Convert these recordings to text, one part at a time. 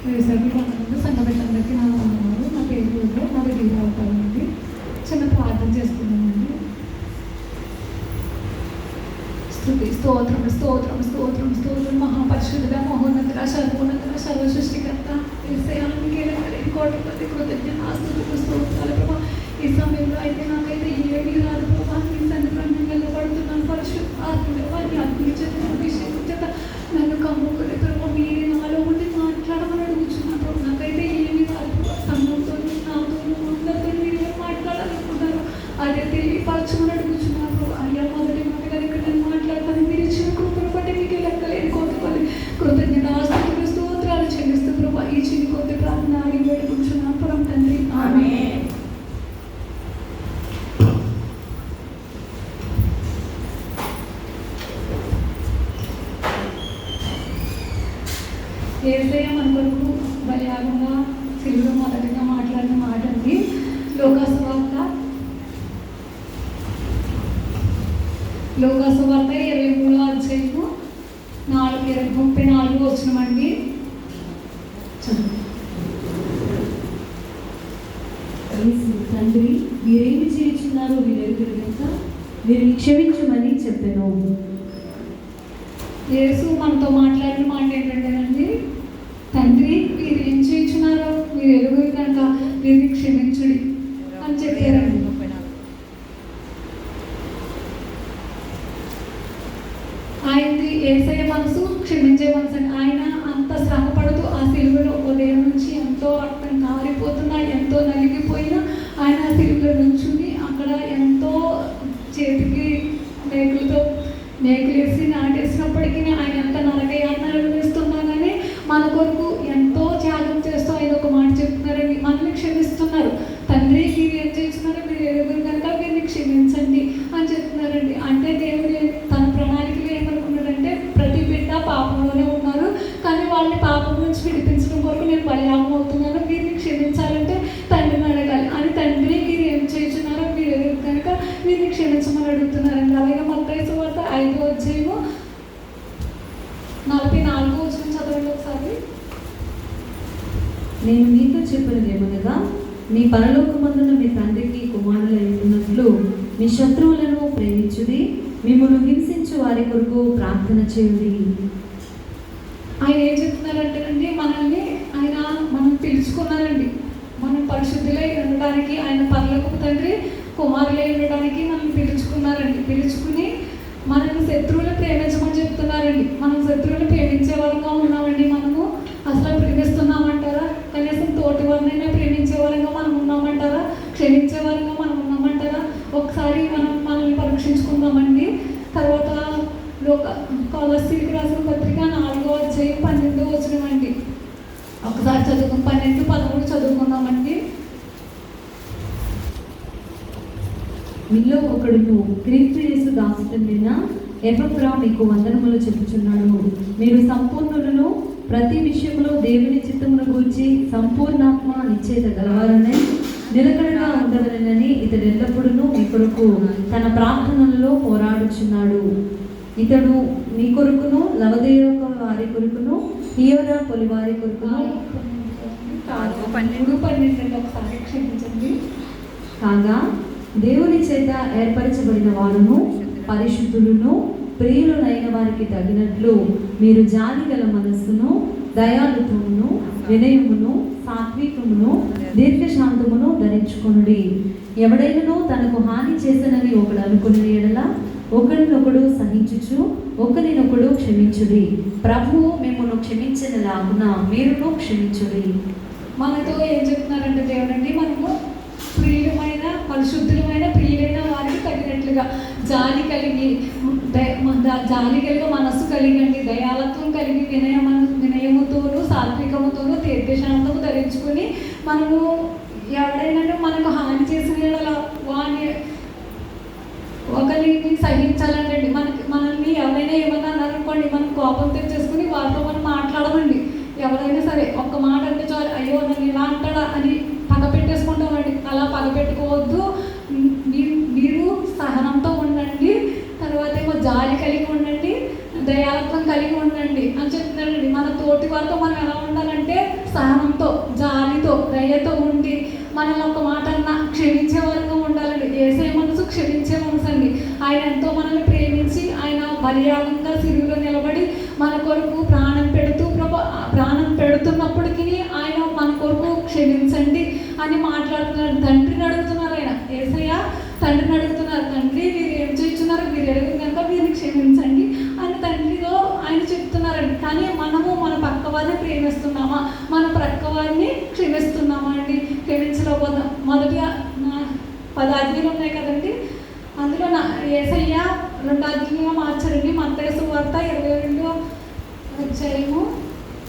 సంఘ బిడ్డలందరికీ నా వందనాలు. నా పేరు నా దగ్గర అవుతానండి. చిన్న ప్రార్థన చేసుకున్నానండి. స్తుతి స్తోత్రం స్తోత్రం స్తోత్రం స్తోత్రం మహాపరిశుద్ధుడ మహోన్నతుడ సర్వోన్నతుడ సర్వ సృష్టికర్త కోటి కృతజ్ఞతాస్తుతులు స్తోత్రాలు ప్రభా. ఈ సమయంలో అయితే నాకైతే ఏమీ రాదు ప్రభా. నీ సన్నిధానంలో నిలబడుతున్నాను. పరిశుద్ధాత్ముడు వారిని అగ్ని చేత అభిషేకం చేత నన్ను కమ్ముకునే ప్రభా. మీరే నాలో ఉండి మాట్లాడమని అడుగుతున్నాను ప్రభా. నాకైతే ఏమీ రాదు ప్రభా. సంఘంతో నాతో అందరితో మీరు మాట్లాడాలనుకున్నారు. అదే తెలియపరచమని అడుగుతున్నాను ప్రభా. అయ్యా మొదటి మాట కనుక నేను మాట్లాడతాను. మీరు ఇచ్చిన కృపను బట్టి మీకు లెక్కలేని కోరుకోవాలి. కృతజ్ఞతాస్తుతులు స్తోత్రాలు చెల్లిస్తూ ప్రభా ఈ చిన్న కొద్ది ప్రార్థన అడిగి వేడుకుంటున్నాను పరం తండ్రి. ఆమేన్. యేసయ్య మన కొరకు బలియాగంగా సిలువలో మొదటిగా మాట్లాడిన మాట అండి. లోకాసువార్త 23వ అధ్యాయము 34 వచనమండి. తండ్రి మీరేమి చేయించున్నారో మీరు ఎరుగురు కనుక వీరిని క్షమించమని చెప్పాను. యేసు మనతో మాట్లాడిన మాట ఏంటంటేనండి, తండ్రి మీరు ఏం చేయించున్నారో మీరు ఎరుగురు కనుక వీరిని క్షమించుడి అని చెప్పారండి. ఆయనది యేసయ్య మనసు క్షమించే మనసు అండి. ఆయన అంత శ్రమ పడుతూ ఆ సిలువలో ఉదయం నుంచి ఎంతో రక్తం కారిపోతున్నా ఎంతో నలిగిపోయినా ఆయన ఆ సిలువలో నుంచుని అక్కడ ఎంతో చేతికి మేకులేసి నాటేసినప్పటికీ ఆయన ఎంత నరకయాతనలు వేస్తున్నా కానీ మన కొరకు ఎంతో త్యాగం చేస్తూ ఆయన ఒక మాట చెప్తున్నారండి. మనల్ని క్షమిస్తున్నారు. తండ్రి మీరు ఏం చేస్తున్నారో మీరు ఎరుగురు కనుక వీరిని క్షమించండి అని చెప్తున్నారండి. అంటే దేవుడు తన ప్రణాళికలో ఏమనుకున్నాడంటే ప్రతి బిడ్డ పాపంలోనే ఉన్నారు, కానీ వాళ్ళని పాపం నుంచి విడిపించడం కొరకు నేను బలియాగం అవుతున్నాను, వీరిని క్షమించాలంటే తండ్రిని అడగాలి అని తండ్రి మీరు ఏం చేస్తున్నారో మీరు ఎరుగురు కనుక వీరిని క్షమించమని అడుగుతున్నారండి. అలాగే మత్తయి సువార్త 5వ అధ్యాయము 44వ వచనం చదవండి ఒకసారి. నేను మీతో చెప్పినది ఏమనగా మీ పరలోకమందున మీ తండ్రికి కుమారులై ఉన్నట్లు మీ శత్రువులను ప్రేమించుడి, మిమ్మల్ని హింసించు వారి కొరకు ప్రార్థన చేయుడి. ఆయన ఏం చెప్తున్నారంటేనండి, మనల్ని మనం పిలుచుకున్నారండి. మనం పరిశుద్ధులై ఉండడానికి ఆయన పరలోకపు తండ్రి కుమారులై ఉండడానికి మనం పిలుచుకున్నారండి. పిలుచుకుని మనల్ని శత్రువులు ప్రేమించమని చెప్తున్నారండి. మనం శత్రువులు ప్రేమించే వారంగా ఉన్నామండి. మనము అసలు ప్రేమిస్తున్నామంటారా? కనీసం తోటి వారినైనా ప్రేమించే వారంగా మనం ఉన్నామంటారా? క్షమించే వారంగా మనం ఉన్నామంటారా? ఒకసారి మనల్ని పరీక్షించుకుందామండి. తర్వాత కొలస్సీలకు రాసిన పత్రిక 4వ అధ్యాయం 12వ వచనం అండి. ఒకసారి 12, 13 చదువుకుందామండి. మీలో ఒకడును క్రీస్తు యేసు దాసుడైన ఎపఫ్రా మీకు వందనములు చెప్పుచున్నాడు. మీరు సంపూర్ణులను ప్రతి విషయంలో దేవుని చిత్తమును గూర్చి సంపూర్ణాత్మ నిశ్చయిత గలవారని నిలకడగా ఉండవలనని ఇతడు ఎల్లప్పుడూ మీ కొరకు తన ప్రార్థనలలో పోరాడుచున్నాడు. ఇతడు మీ కొరకును లవదేయొక వారి కొరకును హియోరాపొలి వారి కొరకును ఒకసారి క్షమించండి. కాగా దేవుని చేత ఏర్పరచబడిన వారును పరిశుద్ధులను ప్రియులైన వారికి తగినట్లు మీరు జాలి గల మనస్సును దయాళుత్వమును వినయమును సాత్వికమును దీర్ఘశాంతమును ధరించుకొనుడి. ఎవడైనను తనకు హాని చేసనని ఒకడు అనుకున్న ఎడల ఒకరినొకడు సహించుచు ఒకరినొకడు క్షమించుడి. ప్రభువు మిమ్మల్ని క్షమించిన లాగున మీరును క్షమించుడి. మనతో ఏం చెప్తున్నారంటే దేవుడండి, మనము ప్రియులమైన పరిశుద్ధులమైన ప్రియులైన వారికి తగినట్లుగా జాలి కలిగి మనస్సు కలిగండి, దయాలత్వం కలిగి వినయముతోనూ సాత్వికముతోనూ దీర్ఘశాంతము ధరించుకుని మనము ఎవడైనా మనకు హాని చేసిన ఒకరిని సహించాలండి. మనల్ని ఎవరైనా ఏమన్నా అన్నారనుకోండి, మనం కోపం తెచ్చేసుకుని వారితో మనం మాట్లాడమండి. ఎవరైనా సరే ఒక్క మాట అంటే చాలు, అయ్యో నన్ను ఇలా అంటాడా అని పగ పెట్టేసుకుంటామండి. అలా పగ పెట్టుకోవద్దు. మీరు సహనంతో ఉండండి, తర్వాత ఏమో జాలి కలిగి ఉండండి, దయాత్వం కలిగి ఉండండి అని చెప్తున్నారండి. మన తోటి వారితో మనం ఎలా ఉండాలంటే సహనంతో, జాలితో, దయతో ఉండి మనల్ని ఒక మాట అన్నా క్షమించే వరకు ఉండాలండి. యేసయ్య మనసు క్షమించే మనసు అండి. ఆయన ఎంతో మనల్ని ప్రేమించి ఆయన బలియాగంగా సిలువలో నిలబడి మన కొరకు ప్రాణం పెడుతున్నప్పటికీ ఆయన మన కొరకు క్షమించండి అని మాట్లాడుతున్నారు. తండ్రిని అడుగుతున్నారు. ఆయన యేసయ్య తండ్రిని అడుగుతున్నారు, తండ్రి మీరు ఏం చేస్తున్నారు, మీరు ఎరుగు కనుక వీరిని క్షమించండి అని తండ్రిలో ఆయన చెప్తున్నారండి. కానీ మనము మన పక్క వారిని ప్రేమిస్తున్నామా, మన ప్రక్క వారిని క్షమిస్తున్నామా అండి? క్షమించలేకపోతాం. మొదటిగా 10 ఆజ్ఞలు ఉన్నాయి కదండి, అందులో యేసయ్య 2 ఆజ్ఞలుగా మార్చారండి. మత్తయి సువార్త 22వ అధ్యాయము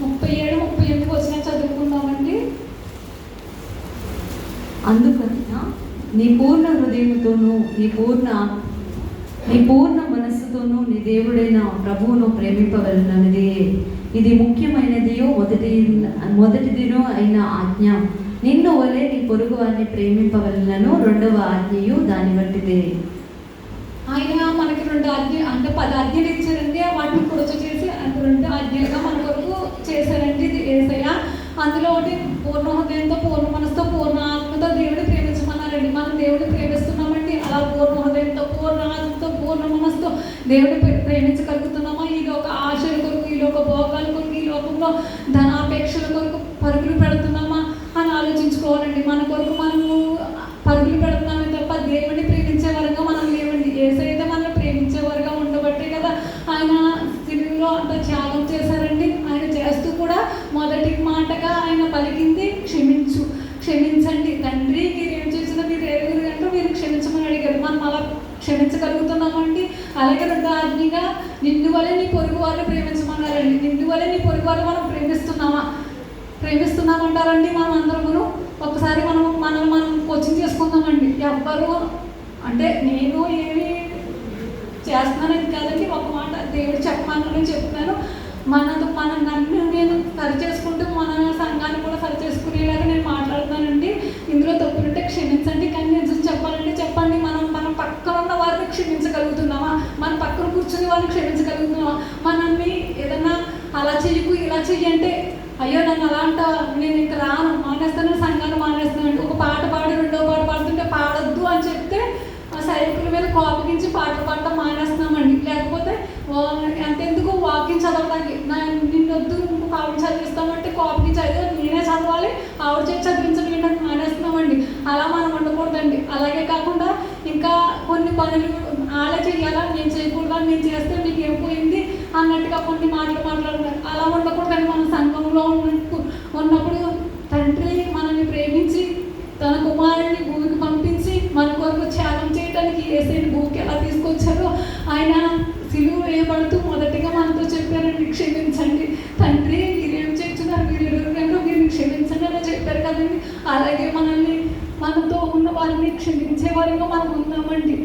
37-38 వచ్చిన చదువుకుందామండి. అందుకన్నా నీ పూర్ణ హృదయముతోనూ నీ పూర్ణ మనస్సుతోనూ నీ దేవుడైన ప్రభువును ప్రేమింపవలనది ఇది ముఖ్యమైనదియో మొదటిదినో అయిన ఆజ్ఞ. నిన్ను వలె నీ పొరుగు వారిని ప్రేమింపవలనను 2వ ఆజ్ఞయు దాన్ని బట్టిదే. ఆయన మనకి 2 ఆజ్ఞలు అంటే 10 ఆజ్ఞలు ఇచ్చారండి. వాటిని పొడుచు చేసి 2 ఆజ్ఞలుగా మన కొరకు చేశారండి యేసయ్య. అందులో ఒకటి పూర్ణ హృదయంతో, పూర్ణ మనసుతో, పూర్ణ ఆత్మతో దేవుడిని ప్రేమించమన్నారండి. మనం దేవుడిని ప్రేమిస్తున్నామండి. అలా పూర్ణ హృదయంతో, పూర్ణ ఆత్మతో, పూర్ణ మనసుతో దేవుడిని ప్రేమించగలుగుతున్నామా? ఈ లోక ఆశల కొరకు, ఈ లోక భోగాల కొరకు, ఈ లోకంలో ధనాపేక్షల కొరకు పరుగులు పెడుతున్నామా అని ఆలోచించుకోవాలండి. మన కొరకు మనము పరుగులు పెడుతున్నామే తప్ప దేవుడిని ప్రేమించే వరంగా మనం లేవండి. యేసయ్య మనల్ని ప్రేమించే వరంగా ఉండబట్టే కదా ఆయన సిలువలో అంత త్యాగం చేశారండి. ఆయన చేస్తూ కూడా మొదటి మాటగా ఆయన పలికింది క్షమించండి తండ్రి, మీరు ఏం చేసినా మీరు ఎరుగురు అంటే మీరు క్షమించమని అడిగారు. మనం అలా క్షమించగలుగుతున్నామండి. అలాగే 2వ ఆజ్ఞగా నిన్ను వలె నీ పొరుగు వారిని ప్రేమించమన్నారండి. నిన్ను వలె నీ పొరుగు వారిని మనం ప్రేమిస్తున్నామంటారండి. మనం అందరము ఒకసారి మనం కోచింగ్ చేసుకుందామండి. ఎవ్వరు అంటే నేను ఏమి చేస్తున్నానని కాదండి, ఒక మాట దేవుడు చెప్పమని చెప్తున్నాను. నన్ను నేను సరి చేసుకుంటూ మన సంఘాన్ని కూడా సరి చేసుకునేలాగా నేను మాట్లాడుతున్నానండి. ఇందులో తప్పులుంటే క్షమించండి. కానీ నిజం చెప్పండి, మన పక్కన ఉన్న వారిని క్షమించగలుగుతున్నామా? మన పక్కన కూర్చుని వారిని క్షమించగలుగుతున్నామా? మనల్ని ఏదన్నా అలా చెయ్యకు ఇలా చెయ్యి అంటే అయ్యో నన్ను అలా అంటావా, నేను ఇంకా రాను, మానేస్తాను, సంఘాన్ని మానేస్తాను అంటే ఒక పాట పాడి 2వ పాట పాడుతుంటే పాడొద్దు అని చెప్తే సైనికుల మీద కోపగించి పాటలు పాడటం మానేస్తున్నామండి. లేకపోతే ఎంతెందుకు వాకింగ్ చదవడానికి నిన్నొద్దు ఇంకొక ఆవిడ చదివిస్తామంటే కోపకి చదివే నేనే చదవాలి, ఆవిడ చేసి చదివించడం ఏంటంటే మానేస్తున్నామండి. అలా మనం ఉండకూడదండి. అలాగే కాకుండా ఇంకా కొన్ని పనులు అలా చెయ్యాలా, నేను చేయకూడదా, నేను చేస్తే మీకు ఏం పోయింది అన్నట్టుగా కొన్ని మాటలు మాట్లాడుతున్నారు. అలా ఉండకూడదండి. మన సంఘంలో ఉన్నప్పుడు తండ్రి మనల్ని ప్రేమించి తన కుమారుడిని భూమికి పంపించి మన కొరకు త్యాగం చేయడానికి యేసయ్యని భూమికి ఎలా తీసుకొచ్చారో ఆయన సిలువ వేయబడుతూ మొదటిగా మనతో చెప్పారండి, క్షమించండి తండ్రి, మీరేం చేస్తున్నారు, మీరు ఎదురుగా మీరు క్షమించండి అని చెప్పారు కదండి. అలాగే మనతో ఉన్న వారిని క్షమించే వారిగా మనం ఉన్నామండి.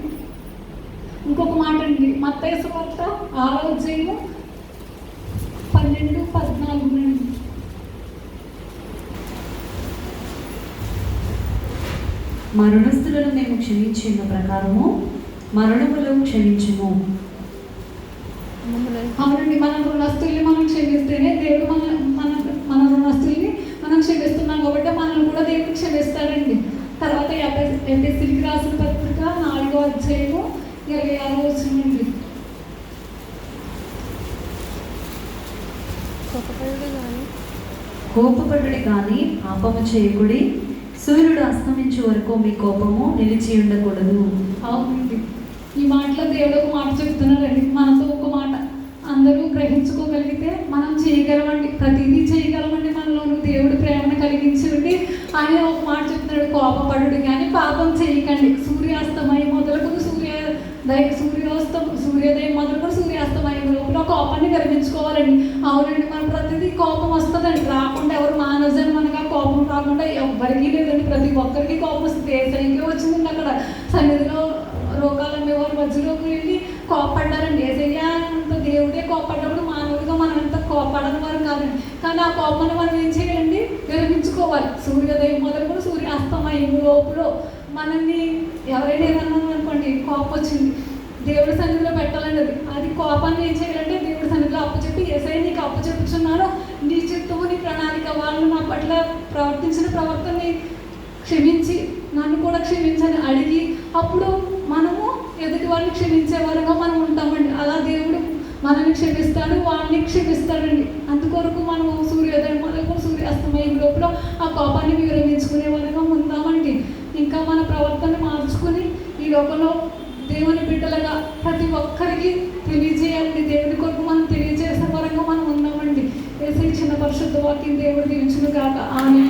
ఇంకొక మాట అండి, మత్తయి సువార్త 6వ అధ్యాయము 12-14 మరణస్థులను మేము క్షమించిన ప్రకారము మరణములు క్షమించుము. అవునండి, మన రుణస్తుల్ని మనం క్షమిస్తేనే దేవుడు మన రుణస్తుల్ని మనం క్షమిస్తున్నాం కాబట్టి మనల్ని కూడా దేవుడు క్షమిస్తాడండి. తర్వాత ఎఫెసీయులకు రాసిన పత్రిక 4వ అధ్యాయము 26వ వచనం. కోపపడుడి కానీ పాపము చేయకుడి, సూర్యుడు అస్తమించే వరకు మీ కోపము నిలిచి ఉండకూడదు. అవునండి, ఈ మాటలో దేవుడు ఒక మాట చెప్తున్నారండి. మనతో ఒక మాట అందరూ గ్రహించుకోగలిగితే మనం చేయగలమండి, ప్రతిదీ చేయగలమండి. మనలోనూ దేవుడి ప్రేమను కలిగించి ఉండి ఆయన ఒక మాట చెప్తున్నాడు, కోపపడుడు కానీ పాపం చేయకండి. సూర్యాస్తమయం మొదలుకొని సూర్యోదయం మొదలుకొని సూర్యాస్తమయం లోపల కోపాన్ని విరమించుకోవాలండి. అవునండి, మనం ప్రతిదీ కోపం వస్తుందండి. రాకుండా ఎవరు మానవజన్ మనకు ఆ కోపం రాకుండా ఎవ్వరికీ లేదండి. ప్రతి ఒక్కరికి కోపం వస్తుంది. ఏసైకే వచ్చిందండి. అక్కడ సన్నిధిలో రోగాలు అమ్మేవారు మధ్యలోకి వెళ్ళి కోపడ్డారండి. యేసయ్య అంత దేవుడే కోపడ్డప్పుడు మానవుడిగా మనం అంత కోపడని వారు కాదండి. కానీ ఆ కోపాన్ని మనం ఏం చేయాలండి, విరమించుకోవాలి. సూర్యోదయం మొదలుకొని సూర్యాస్తమయం లోపల మనల్ని ఎవరైనా ఏదన్నా అనుకోండి, కోపం వచ్చింది, దేవుడి సన్నిధిలో పెట్టాలండి. అది కోపాన్ని ఏం చేయాలంటే దేవుడి సన్నిధిలో అప్పు చెప్పి యేసయ్య నీకు అప్పు చెప్పుచున్నాను, నీ చిత్తము నీ ప్రణాళిక వాళ్ళు ప్రవర్తించిన ప్రవర్తనని క్షమించి నన్ను కూడా క్షమించని అడిగి అప్పుడు మనము ఎదుటి వారిని క్షమించే వారుగా మనం ఉంటామండి. అలా దేవుడు మనల్ని క్షమిస్తాడు, వాడిని క్షమిస్తాడండి. అందుకొరకు మనము సూర్యోదయం మొదలు సూర్యాస్తమయం లోపల ఆ కోపాన్ని విరమించుకునే వారుగా ఉందామండి. ఇంకా మన ప్రవర్తన మార్చుకుని ఈ లోకంలో దేవుని బిడ్డలుగా ప్రతి ఒక్కరికి తెలియజేయాలి. దేవుని కొరకు మనం తెలియజేసే వరంగా మనం ఉన్నామండి. ఏసై చిన్న పరిశుద్ధ వాక్యం దేవుడు దీవించును గాక. ఆమేన్.